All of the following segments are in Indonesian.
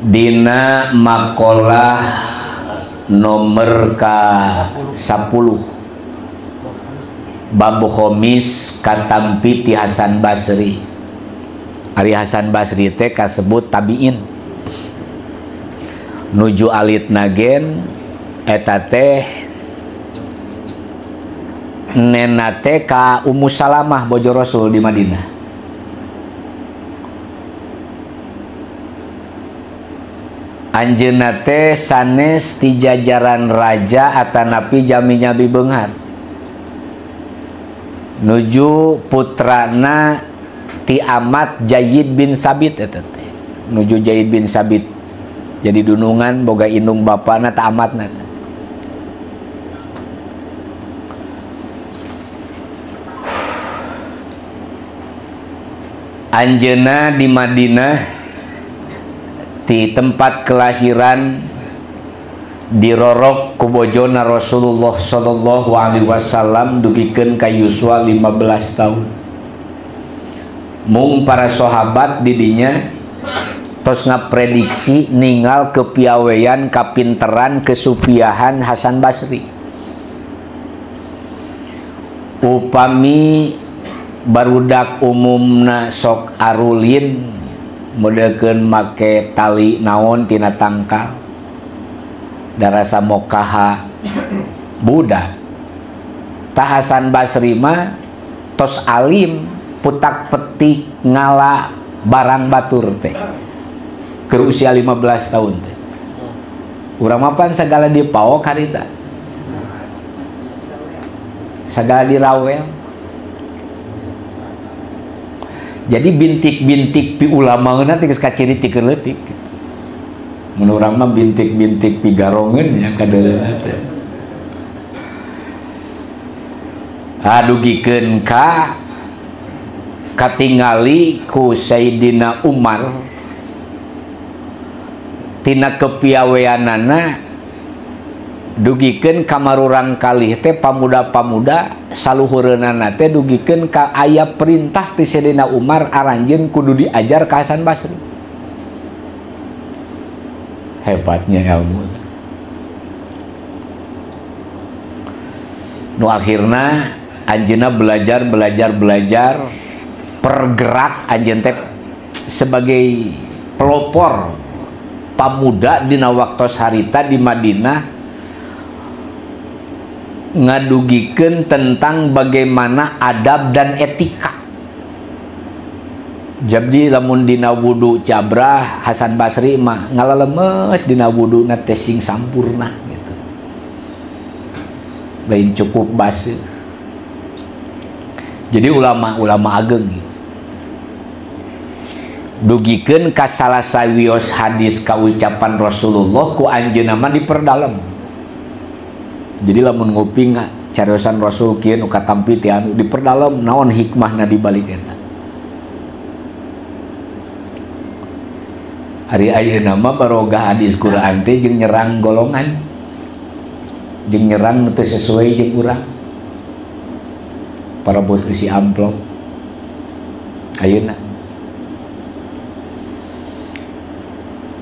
Dina makalah nomor ke-10 bab khomis katampi ti Hasan Basri. Ari Hasan Basri teh kasebut tabiin. Nuju alit nagen eta teh nena teh ka Ummu Salamah bojo Rasul di Madinah. Anjeunna teh sanes ti jajaran raja atanapi jami Nabi beunghar. Nuju putrana ti amat Zaid bin Sabit eta teh. Nuju Zaid bin Sabit jadi dunungan boga indung bapana ta amatna. Anjeunna di Madinah di tempat kelahiran dirorok ku bojona Rasulullah sallallahu alaihi wasallam dugikeun ka yuswa 15 tahun. Mung para sahabat didinya tos ngaprediksi ningal kepiawean, kapinteran, kesupiahan Hasan Basri. Upami barudak umumna sok arulin modelkeun make tali naon tina tangkal darasa mokaha budak. Tah Hasan Basri mah tos alim putak petik ngala barang batur teh keur usia 15 tahun teh. Urang mapan sagala dipaok harita, sagala dirawel. Jadi bintik-bintik pi ulama geuna teh geus kaciri ti leutik. Mun urang mah bintik-bintik pi garongeun nya kadeuleuh teh. Adugikeun ka katingali ku Sayyidina Umar tina kepiaweanana dugikeun kamarurang kalih teh pamuda-pamuda saluhureunana teh dugikeun ka aya perintah ti Sayyidina Umar aranjeun kudu diajar ka Hasan Basri. Hebatnya ilmu. Nu akhirna anjeunna belajar pergerak anjeun teh sebagai pelopor pamuda dina waktos harita di Madinah ngadugikeun tentang bagaimana adab dan etika. Jadi lamun dina wudu cabrah Hasan Basri mah ngalalemes dina wudu na teh sing sampurna gitu. Lain cukup basuh. Jadi ulama-ulama ageng dugikeun ka salah sawios hadis ka ucapan Rasulullah ku anjeunna mah diperdalem. Jadi lamun nguping cariosan Rasul kieu nu katampi ti anu diperdalem naon hikmahna di balik eta. Ari ayeuna mah baroga hadis Quran teh jeung nyerang golongan, jeung nyerang nu teu sesuai jeung urang. Parabot isi amplop ayeuna.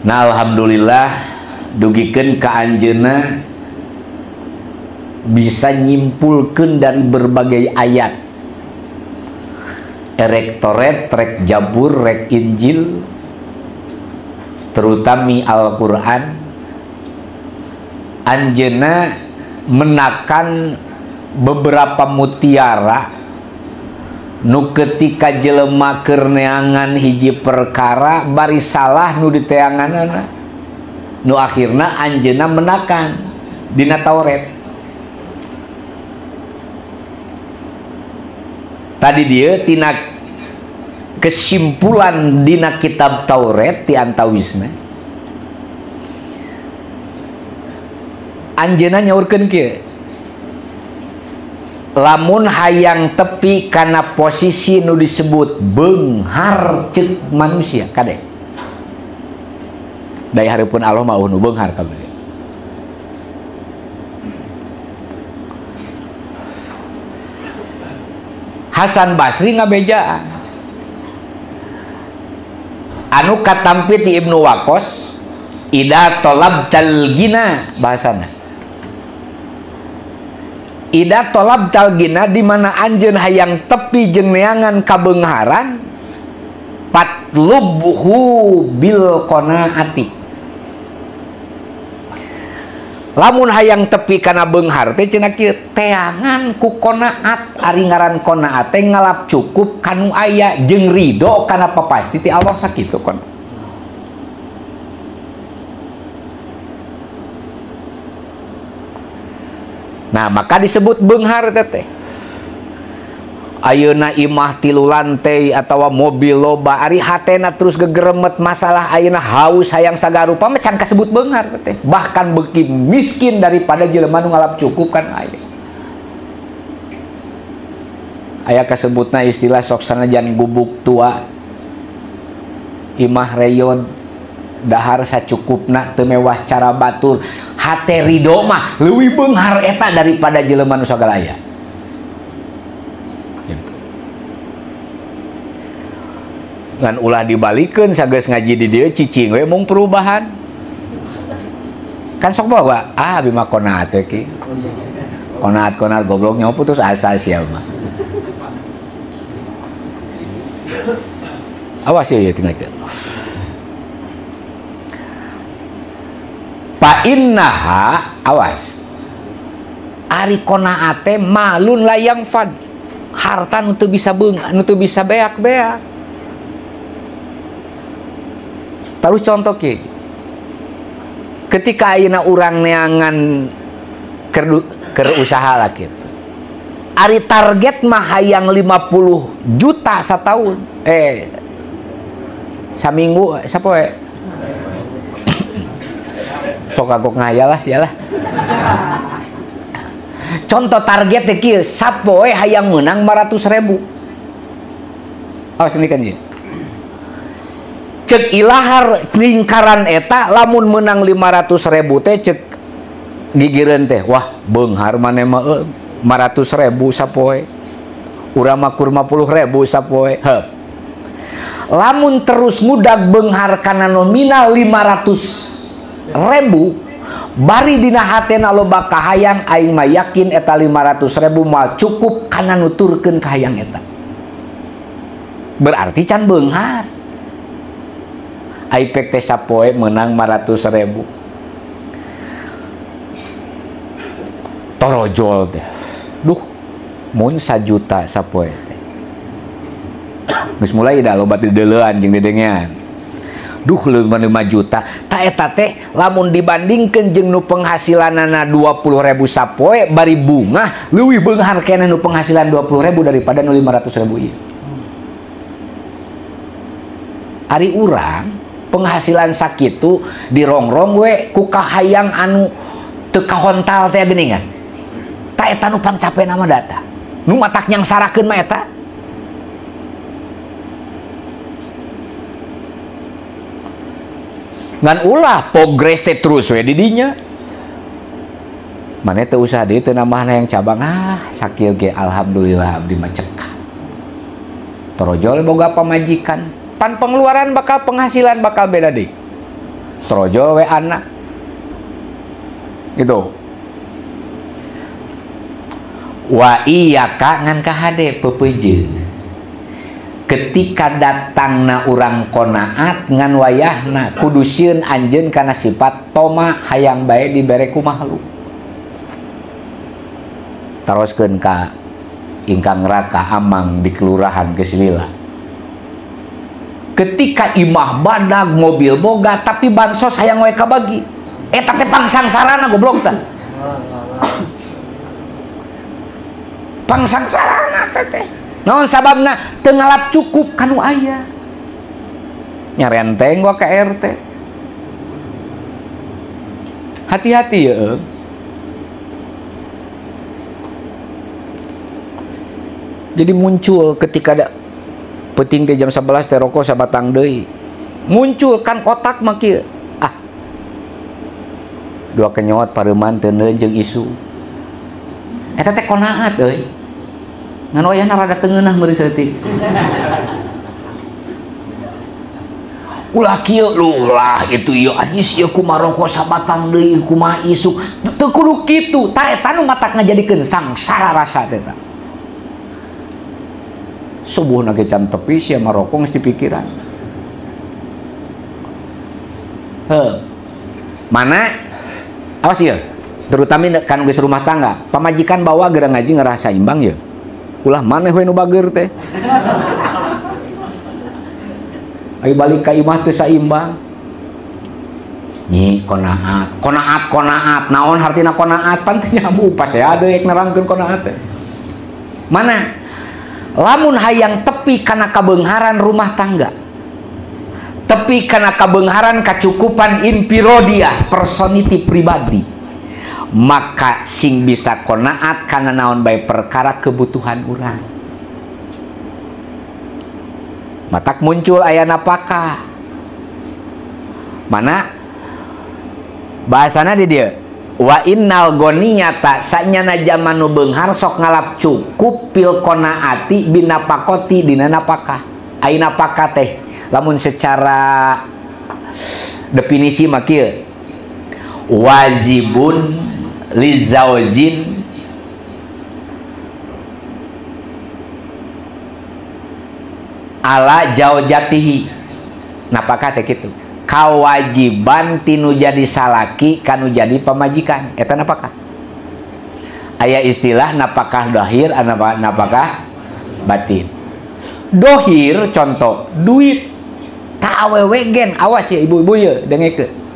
Nah alhamdulillah dugikeun ka anjeunna bisa nyimpulkeun dari berbagai ayat rek Toret, rek Jabur, rek Injil, terutami Al-Quran. Anjeunna menakan beberapa mutiara nu ketika jelema keur neangan hiji perkara bari salah nu diteanganana, nu akhirna anjeunna menakan dina Tauret. Tadi dia tina kesimpulan dina kitab Tauret ti antawisna anjeunna nyaurkeun kieu, lamun hayang tepi kana posisi nu disebut beunghar ceuk manusia kade dai hareupeun Allah mah nu beunghar kabeh. Hasan Basri ngabejaan anu katampi ti Ibnu Waqqas Ida tolabtal gina bahasana. Ida tolabtal gina di mana anjeun hayang tepi jeung neangan kabeungharan patlubhu bil qanaati. Lamun hayang tepi kana beunghar teh cenah kieu teangan ku qanaat, ari ngaran qanaat teh ngalap cukup kanu aya jeung ridho kana papasti ti Allah sakitu kon. Nah, maka disebut beunghar teh. Ayeuna imah 3 lantai atawa mobil loba ari hatena terus gegeremet masalah ayeuna haus hayang sagarupa mah can kasebut beunghar teh. Bahkan beuki miskin daripada jelema nu ngalap cukup kan aya. Aya kasebutna istilah sok sanajan gubuk tua imah reyon dahar sacukupna teu mewah cara batur hate ridho mah leuwih beunghar eta daripada jelema nu sagala aya. Ngan ulah dibalikeun sageus ngaji di dieu cicing we mung perubahan. Kan sok bawa abi mah qanaat teh ki. Qanaat goblok nyawa putus asa sia mah. Awas ya tinggal. Fa innaha awas. Ari qanaat teh malun layang fad. Harta nu teu bisa nu teu bisa beak-beak. Terus contoh ki, ketika ayeuna urang neangan keur usaha lah gitu. Ari target mah hayang 50 juta setahun. Saminggu sapoe. Sok agok ngayalah sialah. Contoh target teh kieu, sapoe hayang meunang 500.000. Awas ini kan ieu. Cek ilahar lingkaran eta lamun menang 500.000 teh cek gigireun teh wah beunghar maneh mah 500.000 sapoe urang mah 50.000 sapoe heup. Lamun terus ngudag beunghar kana nominal 500.000 bari dina hatena loba kahayang aing mah yakin eta 500.000 mah cukup kana nuturkeun kahayang eta. Berarti can beunghar. Aipek teh sapoe menang 500.000. Torojol teh. Duh, mun 1 juta sapoe teh. Geus mulai da loba dideulean jeung dedengean. Duh leuwih 5 juta. Ta eta teh lamun dibandingkeun jeung nu penghasilanana 20.000 sapoe bari bunga leuwih beunghar keneh nu penghasilan 20.000 daripada nu 500.000 ieu. Ari urang penghasilan sakitu dirongrong we ku kahayang anu teu kahontal teh geuningan. Ta eta nu pancapena mah data. Nu matak nyangsarakeun mah eta. Ngan ulah progres teh terus we di dinya. Mane teu usah deui teu nambahna yang cabang sakieu ge alhamdulillah abdi mah cekak. Torojol boga pamajikan. Pan pengeluaran bakal penghasilan bakal beda deh. Trojo we anak gitu. Wa iyyaka ngan kahade peupeujeuh. Ketika datangna urang qanaat ngan wayahna kudu sieun anjeun kana sifat toma hayang bae dibere ku makhluk. Taroskeun ka ingkang raka amang di kelurahan geus lila. Ketika imah badag mobil boga tapi bansos hayang wae kabagi eta teh pangsangsarana goblok tah pangsangsarana teh naon sababna teu ngalap cukup kanu aya nyarenteng gua ka RT hati-hati ya jadi muncul ketika ada penting ke jam 11 teh rokok sabatang deui. Muncul kan otak mah kieu. Dua kenyot pareuman teu neueun jeung isu. Eta teh qanaat euy. Ngan wayahna rada teu ngeunah meuri saeutik. ulah kieu lulah itu ieu anjis ieu kumaha rokok sabatang deui kumaha isuk teu kudu kitu ta eta nu matak ngajadikeun sangsara rasa teh eta subuhna ge can tepi sia marokok geus dipikiran mana awas ieu terutama kan geus rumah tangga pamajikan bawa gerang ngaji ngerasa imbang ya ulah maneh we nu bager teh ayo balik ka imah teu saimbang nyi konaat naon hartina konaat panteu nyamu pas ya deuk nerangkeun konaat teh mana lamun hayang tepi kana kabeungharan rumah tangga tepi kana kabeungharan kacukupan infirodiah personiti pribadi maka sing bisa konaat kana naon bae perkara kebutuhan urang matak muncul aya napakah mana bahasana di dia wa innal ghaniyata sanyana zaman nu beunghar sok ngalap cukup pil qanaati binapakoti dina napakah ai napakah teh lamun secara definisi mah kieu wajibun lizaujin ala jaujatihi napakah teh kitu kawajiban tinu jadi salaki kanu jadi pamajikan eta napakah aya istilah napakah dohir napakah batin dohir contoh duit tak awewe gen awas ya ibu-ibu ya dengekeun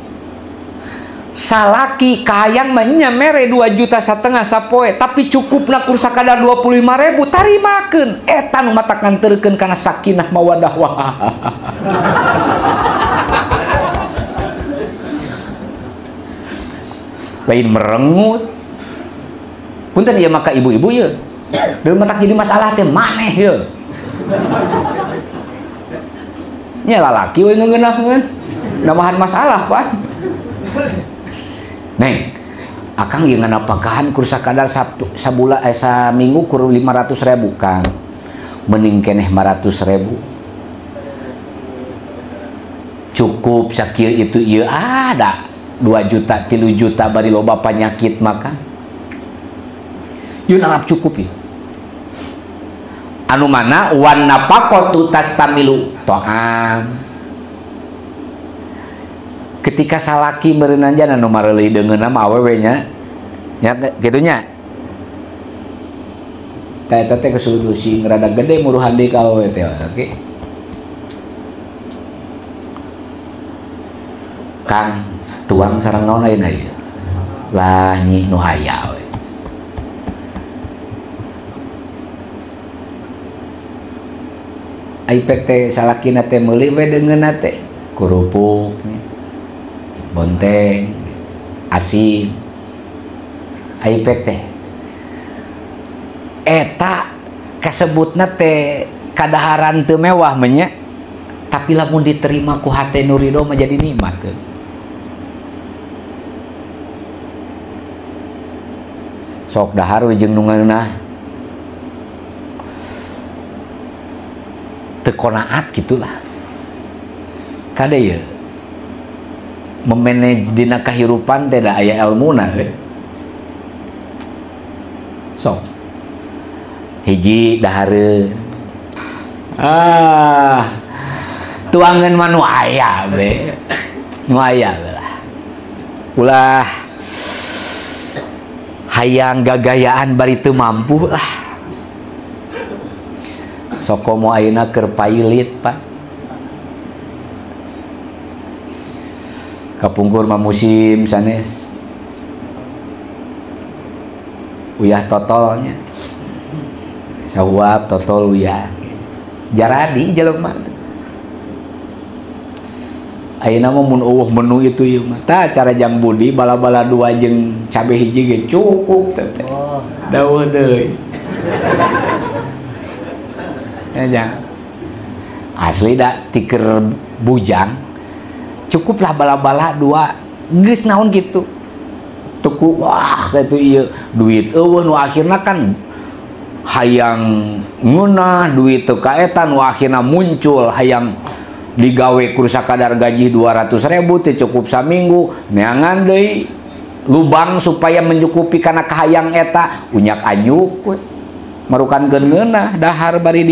salaki kahayang mah nya mere 2,5 juta sapoe tapi cukupna kur sakadar 25.000 tarimakeun eta nu matak nganterkeun kana sakinah mawaddah lain merengut punten ieu maka ibu-ibu ya deui matak jadi masalah teh maneh ya nya lalaki we ngeunahkeun namahan masalah pan neng akang ieu nganapakahan kur sakadar sabulan saminggu kur 500.000 kang mending keneh 500.000 cukup sakieu itu ieu ada 2 juta 3 juta bari loba panyakit maka yun anggap cukup ya anu mana wan napaqatu tastamilu to'am ketika salaki meureunna jana anu mareulih deungeunna mah awewe nya nya kitu nya teh eta teh kudu sing rada gede muruhan deui ka awewe teh oke Kang tuang sareng naon ayeuna ieu lah nyi nu haya we aipek teh salakina teh meuli we deungeunna teh kerupuk bonteng asin aipek teh eta kasebutna teh kadaharan teu mewah menya tapi lamun diterima ku hate nu ridho mah jadi nikmat teh sok dahar we jeung nu ngeunah teu qanaat gitulah kada ye memanage dina kahirupan teh da aya elmuna sok hiji dahareun tuangan mah nu aya be nu aya lah ulah hayang gagayaan bari teu mampu lah sokomo ayeuna keur pailit Pak kapungkur mah musim sanes uyah totolnya sawab totol uyah jaradi jelema ayeuna mah mun eueuh menu itu ieu mah tah cara jang budi bala-bala 2 jeung cabe hiji ge cukup teh daweuh deui ya asli da tiker bujang cukuplah bala-bala 2 geus naon gitu tuku wah itu ieu duit eueuh nu akhirna kan hayang ngeunah duit teu ka eta nu akhirna muncul hayang digawe kursa kadar gaji 200.000 teh cukup saminggu neangan deui lubang supaya mencukupi kana kahayang eta unyak anyuk we marukan geungeunah dahar bari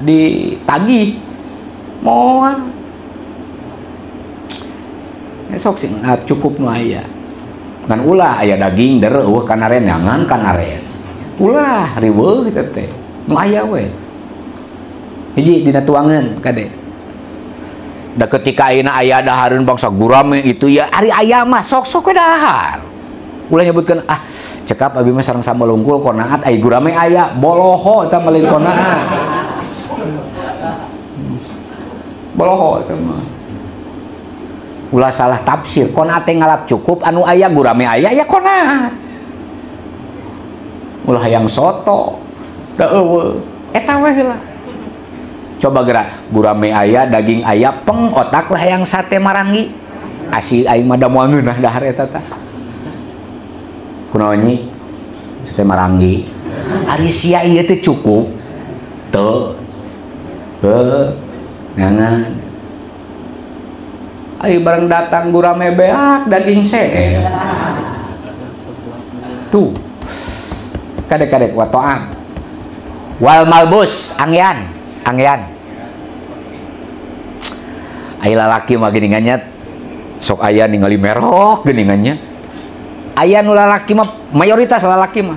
ditagih moal esok sih cukup nu aya kan ulah aya daging dereuh kana ren neangan kana ren ulah riweuh kitu teh nu aya we hiji dina tuangeun kade da ketika ayeuna aya dahareun bangsa gurame itu ya ari aya mah sok-sok we dahar ulah nyebutkeun cekap abi mah sareng samelungkul konaat ai gurame aya boloho eta mah lain konaat boloho eta mah ulah salah tafsir konaat teh ngalap cukup anu aya gurame aya ya konaat ulah hayang soto da eueuh eta we heula coba gerak gurame aya daging aya peng otak lah yang sate marangi asih aing mah da moal ngeunah dahar eta tah kunaon nyi sate marangi ari sia ieu teh cukup teu ngangan ai bareng datang gurame beak daging see tuh kadek-kadek watoan wal malbus angyan aya lalaki mah geuningannya sok aya ningali merok geuningannya aya nu lalaki mah mayoritas lalaki mah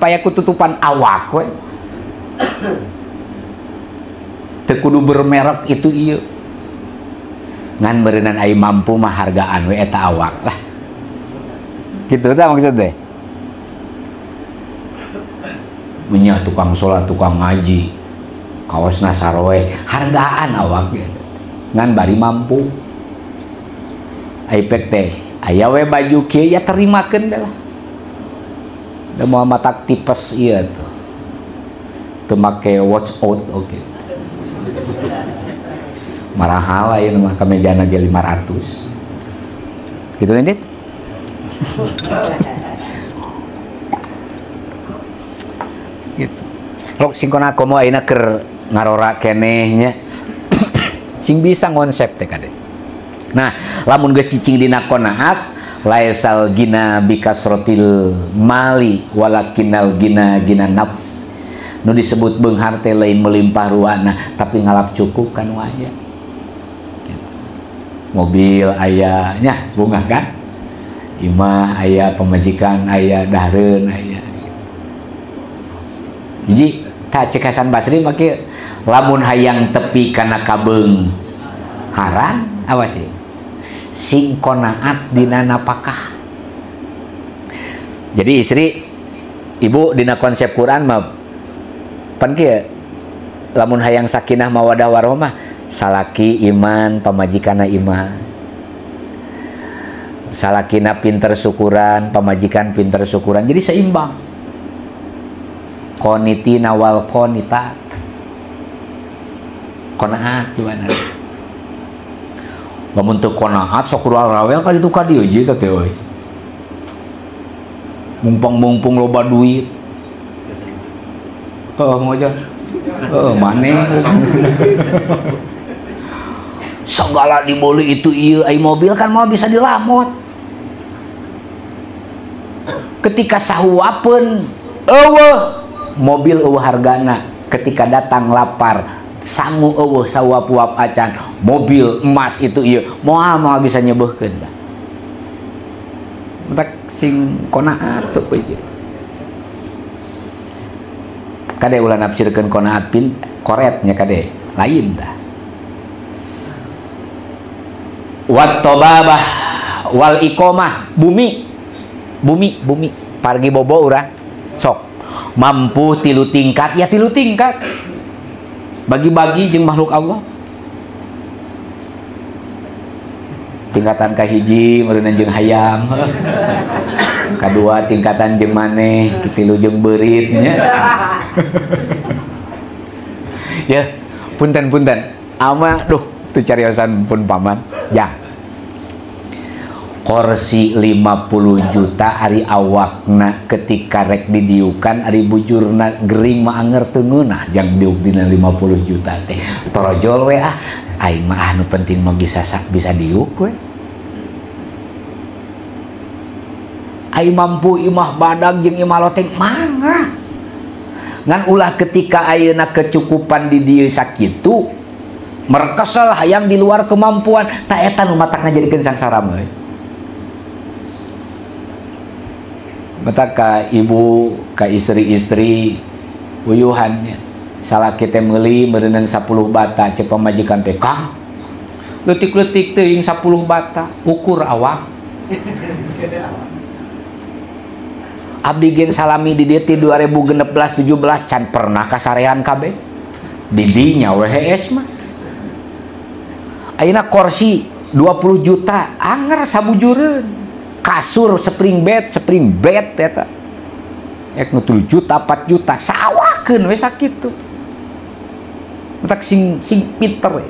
paya kututupan awak we teu kudu bermerek itu ieu ngan beureunan aya mampu mah hargaan we eta awak lah kitu tah maksud teh menyah tukang salat tukang ngaji kaosna saroe hargaan awak gitu ngan bari mampu aipek teh aya we baju kieu ya terimakeun da lah da moal matak tipes ieu tuh teu make watch out oke marahal aya mah kamejana ge 500 gitu nih gitu lo singkona komo ayeuna keur ngarora kenehnya sing bisa konsep teh kade. Nah, lamun geus cicing dina qanaat laisal gina bikasrotil mali walakinal gina nafs. Nu disebut beunghar teh lain melimpah ruana tapi ngalap cukup kan aya. Mobil aya nya bunga kan? Imah aya pemajikan aya dahareun aya. Jadi tak cek Hasan Basri make lamun hayang tepi kana kabeung haran awas sih sing qanaat dina napakah. Jadi istri ibu dina konsep Quran mah pan kieu lamun hayang sakinah mawadah warahmah salaki iman pamajikanna iman salakina pinter syukuran pamajikan pinter syukuran jadi seimbang qanitina wal qanitat qanaat gimana lamun teu qanaat sok rawel ka ditu ka dieu je teh we mumpung loba duit ngojo maneh segala dibeli itu ieu ai mobil kan mau bisa dilamot ketika sahuapeun eueuh mobil eueuh hargana ketika datang lapar sangu eueuh sawap-wap acan mobil emas itu ieu moal bisa nyebeuhkeun da mentak sing qanaat teu we kade ulah nafsirkeun qanaat pin koret nya kade lain tah wat tobabah wal iqomah bumi pargi bobo urang sok mampu 3 tingkat ya 3 tingkat bagi-bagi jeung makhluk Allah tingkatan kahiji meureunna jeung hayam kadua tingkatan jeung maneh katilu jeung beurit nya ya punten ama duh teu cariosan pun paman ya kursi 50 juta ari awakna ketika rek didiukan ari bujurna gering mah anger teu ngeunah jang diuk dina 50 juta teh torojol we aing mah anu penting mah bisa diuk we aing mampu imah badag jeung imah loteng mangga ngan ulah ketika ayeuna kecukupan di dieu sakitu merkesel hayang di luar kemampuan tak eta nu matakna jadikeun sangsara mah mata ka ibu ka istri-istri uyuhannya salaki teh meuli meureunang 10 bata cek pamajikan teh Kang leutik-leutik teuing 10 bata ukur awak abdi gen salami di dieu ti 2016 17 can pernah kasarean kabeh di dinya WHS mah ayeuna kursi 20 juta anger sabujureun kasur spring bed eta ek 3 juta 4 juta sawakeun we sakitu matak sing pinter we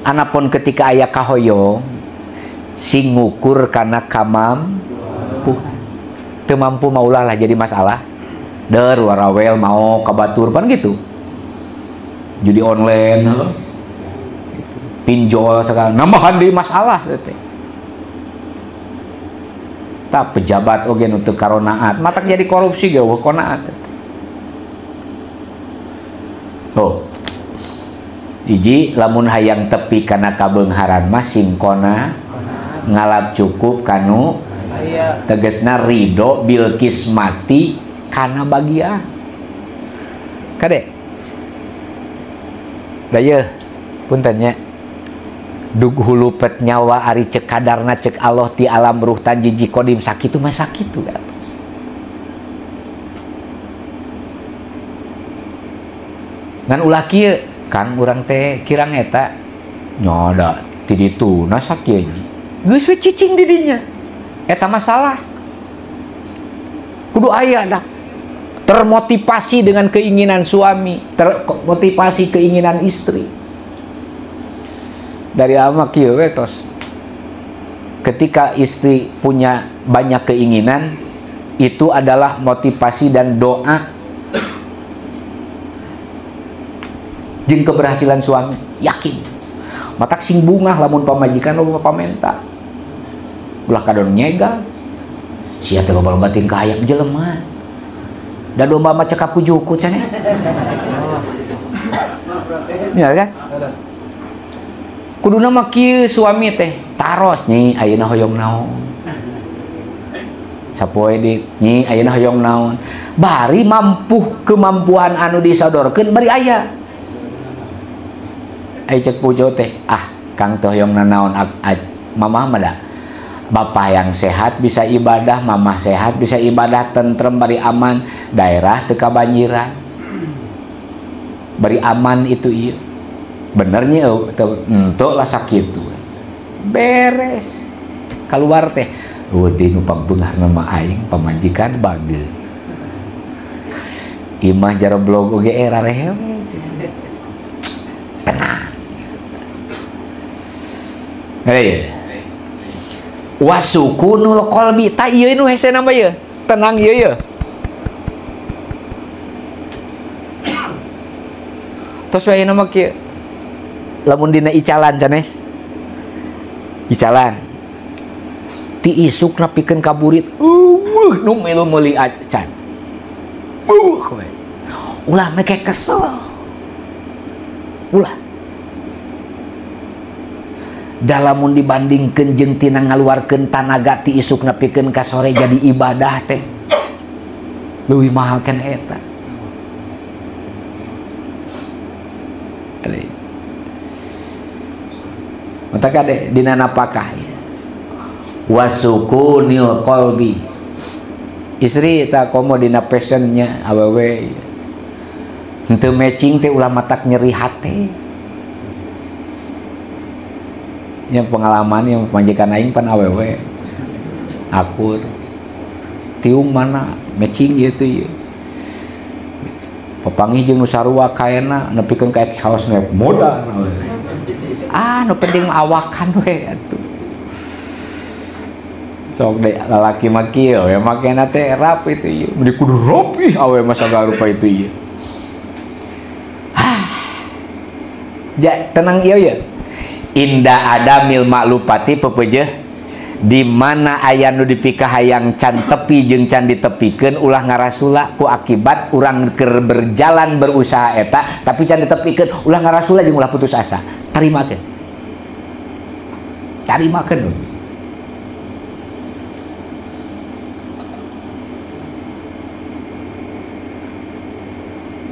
anapun ketika aya kahoyong sing ngukur kana kamampu teu mampu maulah lah jadi masalah der warawel mau kabatur pan gitu judi online pinjol sekarang nambahan deui masalah teh tak pejabat oge nu teu karonaat matak jadi korupsi ge weuh konaat oh hiji lamun hayang tepi kana kabeungharan mah singkona ngalap cukup kanu tegesna ridho bil kismati kana bagian kade daya punten nya dug hulu pet nyawa ari cek kadarna cek Allah ti alam ruh tanjiji kodim sakitu mah sakitu ngan ulah kieu kan urang teh kirang eta nyoda ti ditu na sakieu geus we cicing di dinya eta masalah kudu aya dah termotivasi dengan keinginan suami termotivasi keinginan istri dari ama kieu we tos ketika istri punya banyak keinginan itu adalah motivasi dan doa jeung keberhasilan suami yakin matak sing bungah lamun pamajikan loba pamenta ulah kadon nyegal sia teh loba tingkah hayang jelema da domba mah cekap ku juku cenah ya kan kuduna mah kieu suami teh taros nyi ayeuna hoyong naon sapoe di nyi ayeuna hoyong naon bari mampu kemampuan anu disodorkeun bari aya ai cek pujo teh Kang teh hoyong naon mamah mah da bapak yang sehat bisa ibadah mamah sehat bisa ibadah tentrem bari aman daerah teu kabanjiran bari aman itu ieu benernya untuk lah sakitu beres keluar teh di nu pambeungah nama aing pamajikan bade imah jara blog oge era rehe tenang ngeureun wasukunul qalbi ta ieu nu hese nama ieu tenang ieu tos wae nama kieu lamun dina icalan sanes icalan ti isuk napikeun kaburit nu milu meuli acan ulah make kesel ulah da lamun dibandingkeun jeung tina ngaluarkeun tanaga ti isuk napikeun ka sore jadi ibadah teh leuwih mahal kan eta mata kade dina napakah wasukunil qalbi istri tak komo dina passionnya awewe henteu matching teh ulah matak nyeri hate yang pengalaman yang panjikan aing pan awewe akur tiung mana matching ieu teh ieu papanggih jeung nu sarua kaena nepikeun ka kaos modal nu penting awakan we atuh sok deh lalaki maki ya makanya teh rap itu ya di kudu rapi awe masa garupa itu ya tenang ya indah ada mil maklupati pepeje di mana aya nu dipikah hayang can tepi jeung can ditepikeun ulah ngarasula ku akibat urang keur berjalan berusaha eta tapi can ditepikeun ulah ngarasula jeung ulah putus asa tarimakeun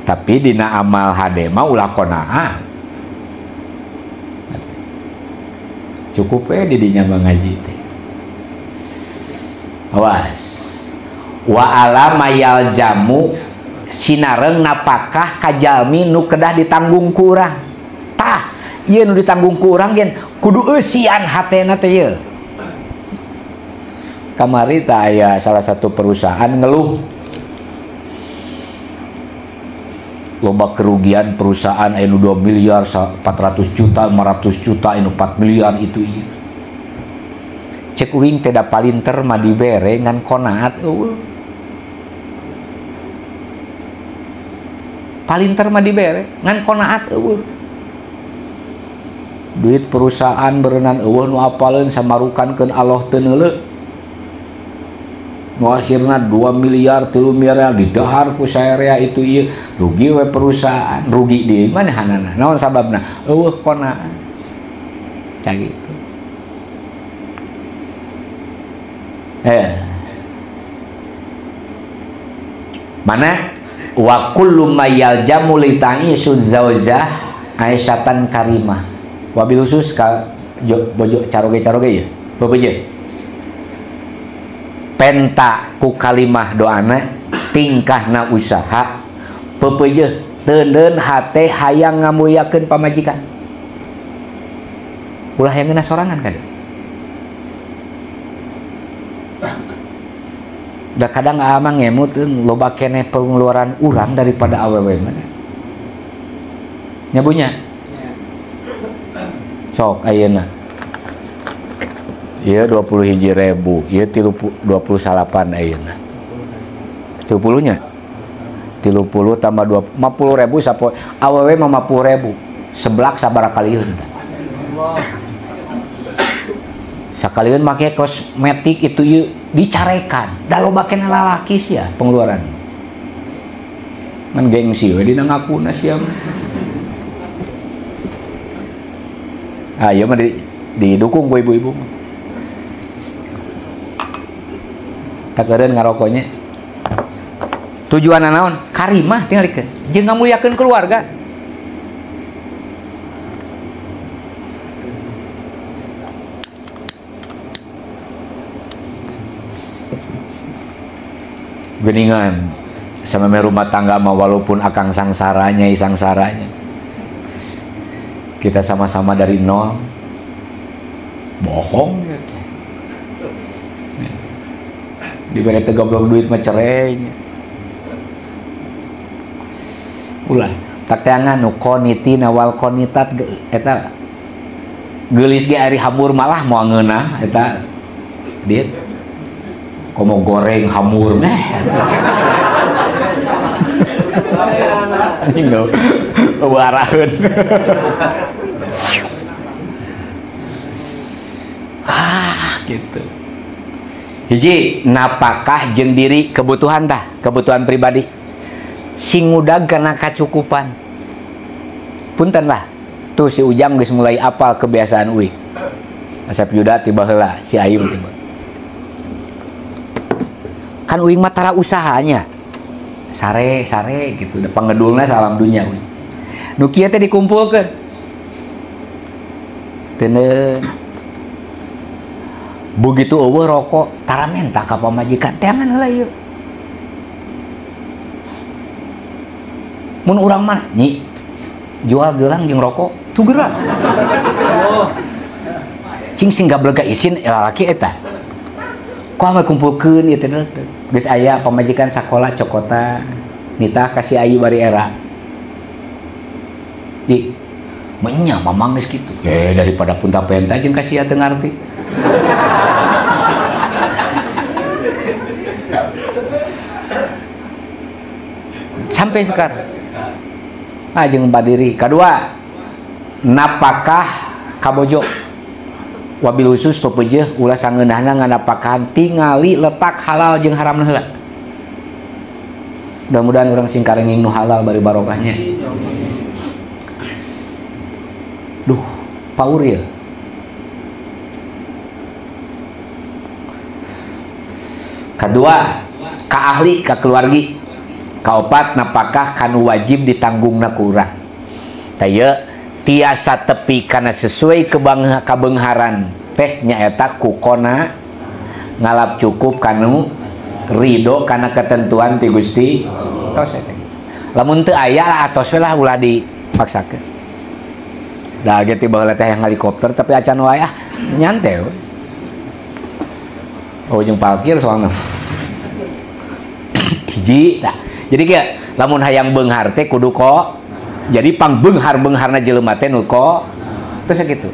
tapi dina amal hade mah ulah qanaah cukup di dinya ngaji teh awas wa alamayal jamu sinareng napakah kajalmi nu kedah ditanggung ku urang tah ieu nu ditanggung ku urang yen kudu eusian hatena teh ieu kamari tah aya salah satu perusahaan ngeluh loba kerugian perusahaan anu 2 miliar 400 juta 500 juta anu 4 miliar itu iya cek uing tidak palinter mah dibere ngan konaat palinter mah dibere ngan konaat duit perusahaan berenang nu apaleun samarukankeun Allah teu neuleuh nu akhirna 2 miliar 3 miliar didahar ku saarea itu ieu rugi we perusahaan rugi di mana hanana naon sababna eueuh konaan cak gitu mana wa kullu mayal jamu li ta'isud zaujah aisyatan karimah wabil khusus ka bojo caroge-caroge ya bebeje penta ku kalimah doana tingkahna usaha pepeje teuneun hate hayang ngamuliakeun pamajikan ulah yang ngena sorangan kan da kadang amang ngemut loba keneh pengeluaran urang daripada awewe mana nyabunya sok ayeuna ieu 21.000 ieu 28 ayeuna 30 nya 30 tambah 50.000 sapo awewe mah 50.000 seblak sabaraha kalieun sakalian make kosmetik itu yuk dicarekan da loba keneh lalaki sia pengeluaran ngan gengsi we dina ngakuna sia ieu mah didukung ku ibu-ibu tak eureun ngarokoknya tujuanna naon karimah tingalikeun jeung ngamuliakeun keluarga geningan sama rumah tangga mah walaupun akang sangsaranya kita sama-sama dari nol bohong gitu. Diberi tegoblok duit mah cerai ulah tak teangan nu qonitina wal qonitat eta geulis ge ari hamur malah moal ngeunah eta diet komo goreng hamur meh anjing do waraheun gitu hiji napakah jeung diri kebutuhan kebutuhan pribadi sing ngudag kana kacukupan punten lah tuh si Ujang geus mulai apal kebiasaan uing asap yuda tiba heula si Ayum tiba kan uing matara usahanya sare gitu da pangedulna salam dunya uing nu kieu teh dikumpulkeun teuneun begitu eueuh rokok tara menta ka pamajikan teangan heula ieu mun urang mah nyi jual gelang jeung rokok tuh geura cing sing gablega isin lalaki eta kok ame kumpulkeun ieu teh geus aya pamajikan sakola cokota nitah kasih ayu bari era di menya mamang geus kitu daripada punta penta jeung kasih teu ngarti Sampai sekarang jeung badiri. Kedua, napakah kabojo wabil khusus pepeujeuh ulah sangeunahna nganapakahan tingali letak halal jeung haram heula. Mudah-mudahan orang sing karenging nu halal bari barokahnya. Duh, paur ya. Kedua, ka ahli, ka keluargi. Kaopat, napakah kanu wajib ditanggungna ku urang. Taya tiasa tepi kana sesuai kabengharan teh nyaeta kukona ngalap cukup kanu ridho kana ketentuan ti Gusti. Tos eta. Lamun teu aya atos we lah ulah dipaksakeun. Da ge ti baheula teh yang helikopter tapi acan wae nyantai we. Oh jeung parkir soalna. Hiji tah. Jadi kayak lamun hayang beunghar teh kudu ko jadi pang beunghar-beungharna jelema teh nu ko terus gitu.